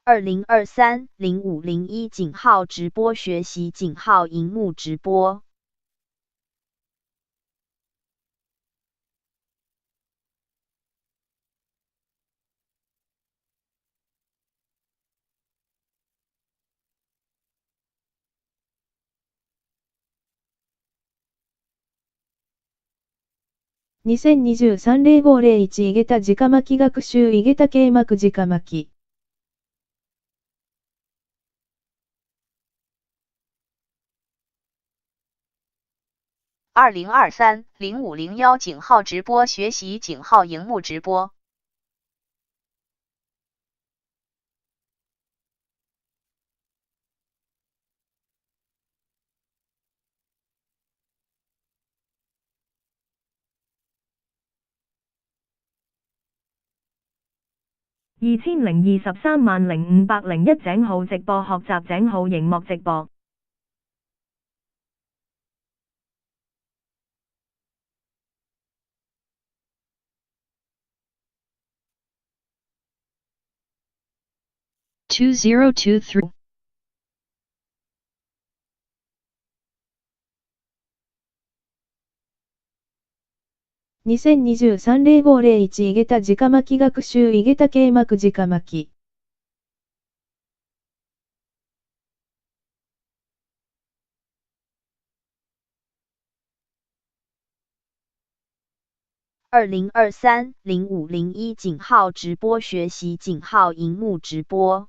2023-0501井号直播学习井号萤幕直播。2023-0501井桁直巻き学習井桁啓幕直巻き。2023-0501井号直播学习井号萤幕直播。20230501井號直播學習井號螢幕直播。2023 2023-0501井桁直巻き学習井桁啓幕直巻き。2023-0501井号直播学习井号萤幕直播。